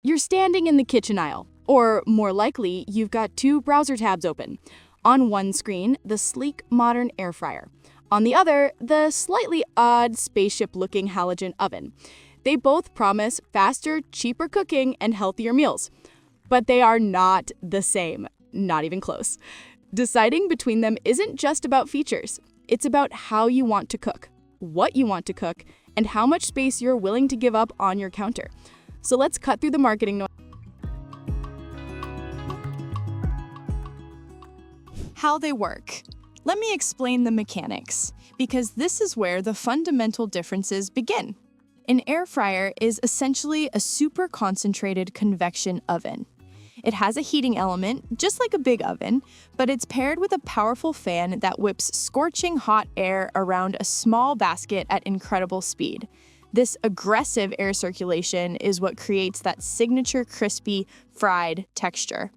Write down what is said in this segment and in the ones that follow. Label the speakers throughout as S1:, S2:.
S1: You're standing in the kitchen aisle, or more likely, you've got two browser tabs open. On one screen, the sleek, modern air fryer. On the other, the slightly odd, spaceship-looking halogen oven. They both promise faster, cheaper cooking and healthier meals. But they are not the same, not even close. Deciding between them isn't just about features. It's about how you want to cook, what you want to cook, and how much space you're willing to give up on your counter. So let's cut through the marketing noise.
S2: How they work. Let me explain the mechanics, because this is where the fundamental differences begin. An air fryer is essentially a super concentrated convection oven. It has a heating element, just like a big oven, but it's paired with a powerful fan that whips scorching hot air around a small basket at incredible speed. This aggressive air circulation is what creates that signature crispy, fried texture.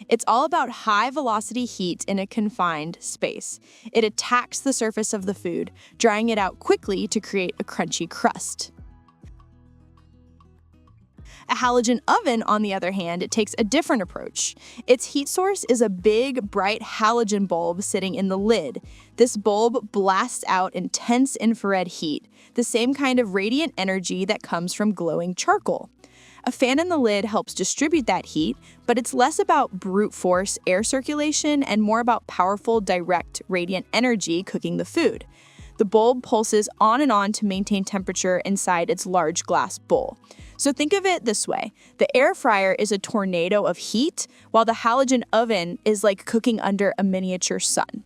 S2: It's all about high-velocity heat in a confined space. It attacks the surface of the food, drying it out quickly to create a crunchy crust. A halogen oven, on the other hand, it takes a different approach. Its heat source is a big, bright halogen bulb sitting in the lid. This bulb blasts out intense infrared heat, the same kind of radiant energy that comes from glowing charcoal. A fan in the lid helps distribute that heat, but it's less about brute force air circulation and more about powerful, direct, radiant energy cooking the food. The bulb pulses on and on to maintain temperature inside its large glass bowl. So think of it this way. The air fryer is a tornado of heat, while the halogen oven is like cooking under a miniature sun.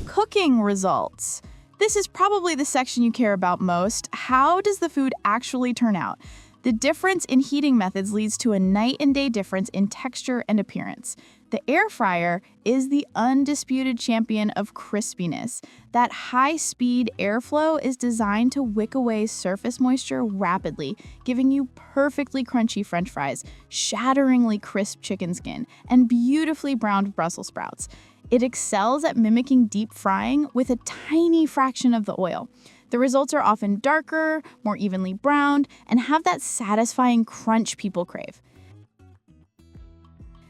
S3: Cooking results. This is probably the section you care about most. How does the food actually turn out? The difference in heating methods leads to a night and day difference in texture and appearance. The air fryer is the undisputed champion of crispiness. That high-speed airflow is designed to wick away surface moisture rapidly, giving you perfectly crunchy French fries, shatteringly crisp chicken skin, and beautifully browned Brussels sprouts. It excels at mimicking deep frying with a tiny fraction of the oil. The results are often darker, more evenly browned, and have that satisfying crunch people crave.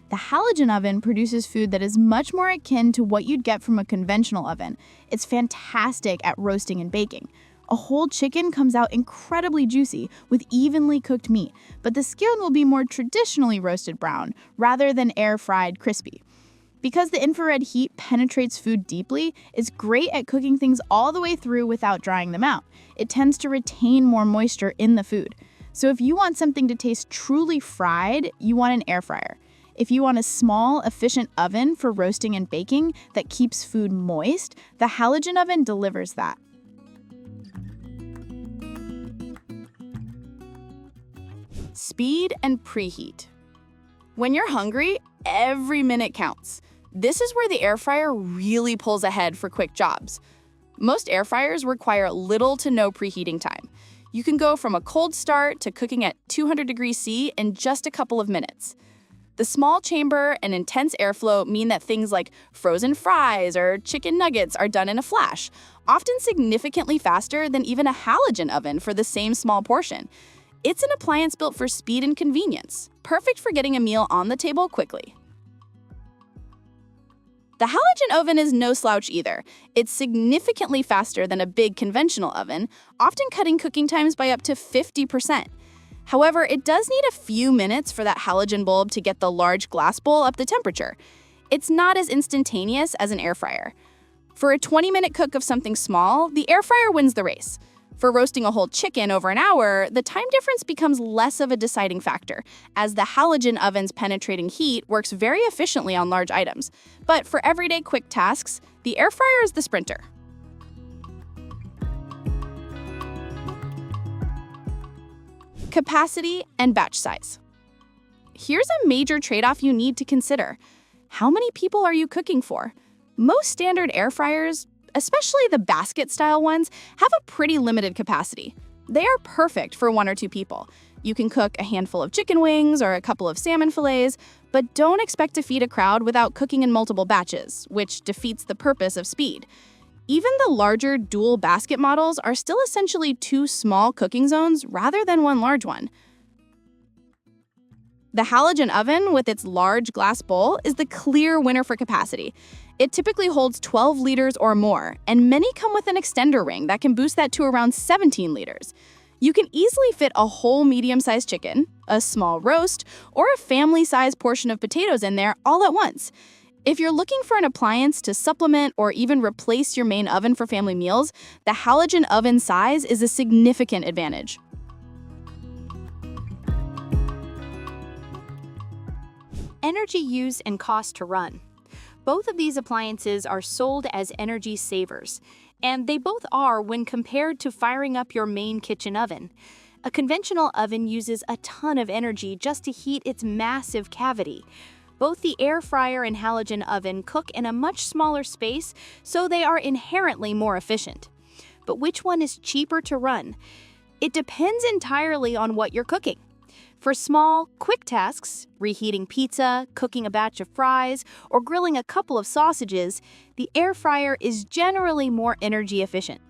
S3: The halogen oven produces food that is much more akin to what you'd get from a conventional oven. It's fantastic at roasting and baking. A whole chicken comes out incredibly juicy with evenly cooked meat, but the skin will be more traditionally roasted brown rather than air-fried crispy. Because the infrared heat penetrates food deeply, it's great at cooking things all the way through without drying them out. It tends to retain more moisture in the food. So if you want something to taste truly fried, you want an air fryer. If you want a small, efficient oven for roasting and baking that keeps food moist, the halogen oven delivers that.
S1: Speed and preheat. When you're hungry, every minute counts. This is where the air fryer really pulls ahead for quick jobs. Most air fryers require little to no preheating time. You can go from a cold start to cooking at 200 degrees C in just a couple of minutes. The small chamber and intense airflow mean that things like frozen fries or chicken nuggets are done in a flash, often significantly faster than even a halogen oven for the same small portion. It's an appliance built for speed and convenience, perfect for getting a meal on the table quickly. The halogen oven is no slouch either. It's significantly faster than a big conventional oven, often cutting cooking times by up to 50%. However, it does need a few minutes for that halogen bulb to get the large glass bowl up to temperature. It's not as instantaneous as an air fryer. For a 20-minute cook of something small, the air fryer wins the race. For roasting a whole chicken over an hour, the time difference becomes less of a deciding factor, as the halogen oven's penetrating heat works very efficiently on large items. But for everyday quick tasks, the air fryer is the sprinter. Capacity and batch size. Here's a major trade-off you need to consider. How many people are you cooking for? Most standard air fryers, especially the basket-style ones, have a pretty limited capacity. They are perfect for 1 or 2 people. You can cook a handful of chicken wings or a couple of salmon fillets, but don't expect to feed a crowd without cooking in multiple batches, which defeats the purpose of speed. Even the larger dual basket models are still essentially two small cooking zones rather than one large one. The halogen oven with its large glass bowl is the clear winner for capacity. It typically holds 12 liters or more, and many come with an extender ring that can boost that to around 17 liters. You can easily fit a whole medium-sized chicken, a small roast, or a family-sized portion of potatoes in there all at once. If you're looking for an appliance to supplement or even replace your main oven for family meals, the halogen oven size is a significant advantage.
S4: Energy use and cost to run. Both of these appliances are sold as energy savers, and they both are when compared to firing up your main kitchen oven. A conventional oven uses a ton of energy just to heat its massive cavity. Both the air fryer and halogen oven cook in a much smaller space, so they are inherently more efficient. But which one is cheaper to run? It depends entirely on what you're cooking. For small, quick tasks, reheating pizza, cooking a batch of fries, or grilling a couple of sausages, the air fryer is generally more energy efficient.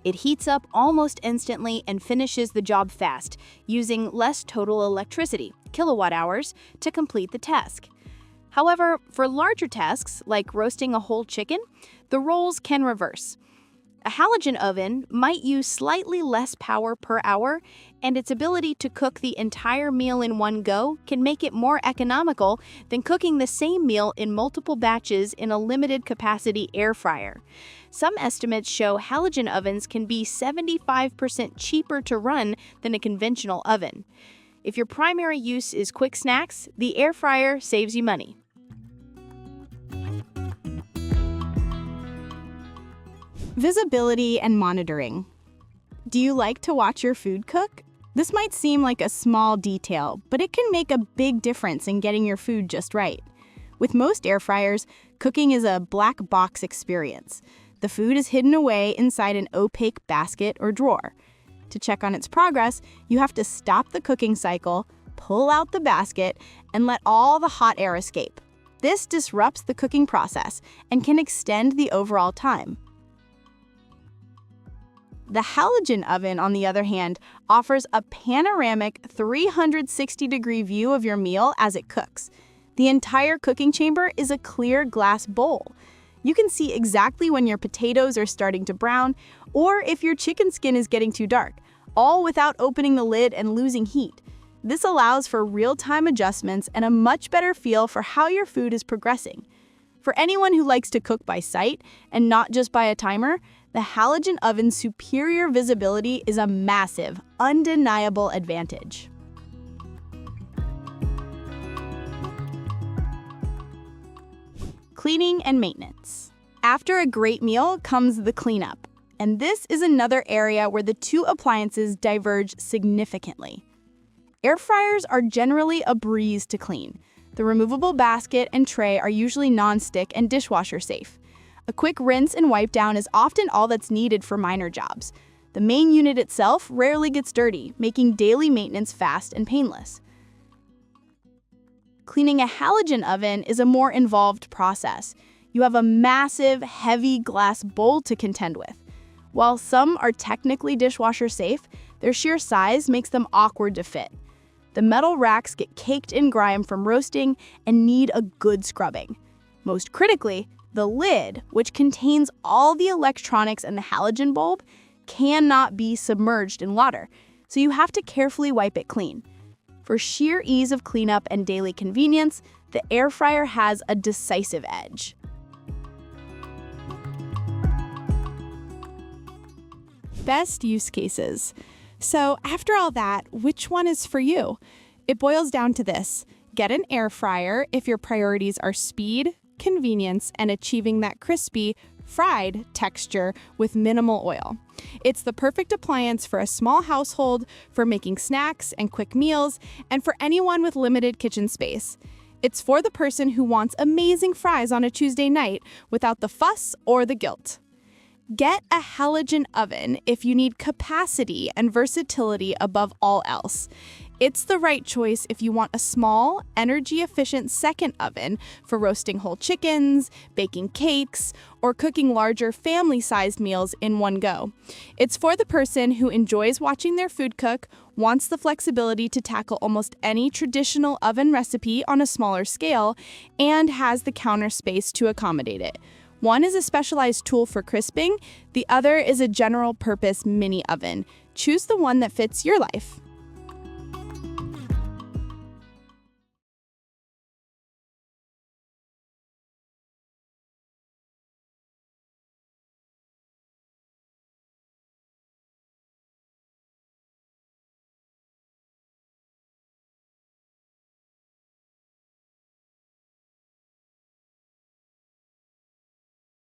S4: It heats up almost instantly and finishes the job fast, using less total electricity, kilowatt hours, to complete the task. However, for larger tasks, like roasting a whole chicken, the roles can reverse. A halogen oven might use slightly less power per hour, and its ability to cook the entire meal in one go can make it more economical than cooking the same meal in multiple batches in a limited capacity air fryer. Some estimates show halogen ovens can be 75% cheaper to run than a conventional oven. If your primary use is quick snacks, the air fryer saves you money.
S3: Visibility and monitoring. Do you like to watch your food cook? This might seem like a small detail, but it can make a big difference in getting your food just right. With most air fryers, cooking is a black box experience. The food is hidden away inside an opaque basket or drawer. To check on its progress, you have to stop the cooking cycle, pull out the basket, and let all the hot air escape. This disrupts the cooking process and can extend the overall time. The halogen oven, on the other hand, offers a panoramic 360-degree view of your meal as it cooks. The entire cooking chamber is a clear glass bowl. You can see exactly when your potatoes are starting to brown or if your chicken skin is getting too dark, all without opening the lid and losing heat. This allows for real-time adjustments and a much better feel for how your food is progressing. For anyone who likes to cook by sight and not just by a timer, the halogen oven's superior visibility is a massive, undeniable advantage. Cleaning and maintenance. After a great meal comes the cleanup, and this is another area where the two appliances diverge significantly. Air fryers are generally a breeze to clean. The removable basket and tray are usually non-stick and dishwasher safe. A quick rinse and wipe down is often all that's needed for minor jobs. The main unit itself rarely gets dirty, making daily maintenance fast and painless. Cleaning a halogen oven is a more involved process. You have a massive, heavy glass bowl to contend with. While some are technically dishwasher safe, their sheer size makes them awkward to fit. The metal racks get caked in grime from roasting and need a good scrubbing. Most critically, the lid, which contains all the electronics and the halogen bulb, cannot be submerged in water, so you have to carefully wipe it clean. For sheer ease of cleanup and daily convenience, the air fryer has a decisive edge.
S5: Best use cases. So after all that, which one is for you? It boils down to this. Get an air fryer if your priorities are speed, convenience, and achieving that crispy, fried texture with minimal oil. It's the perfect appliance for a small household, for making snacks and quick meals, and for anyone with limited kitchen space. It's for the person who wants amazing fries on a Tuesday night without the fuss or the guilt. Get a halogen oven if you need capacity and versatility above all else. It's the right choice if you want a small, energy-efficient second oven for roasting whole chickens, baking cakes, or cooking larger family-sized meals in one go. It's for the person who enjoys watching their food cook, wants the flexibility to tackle almost any traditional oven recipe on a smaller scale, and has the counter space to accommodate it. One is a specialized tool for crisping, the other is a general-purpose mini oven. Choose the one that fits your life.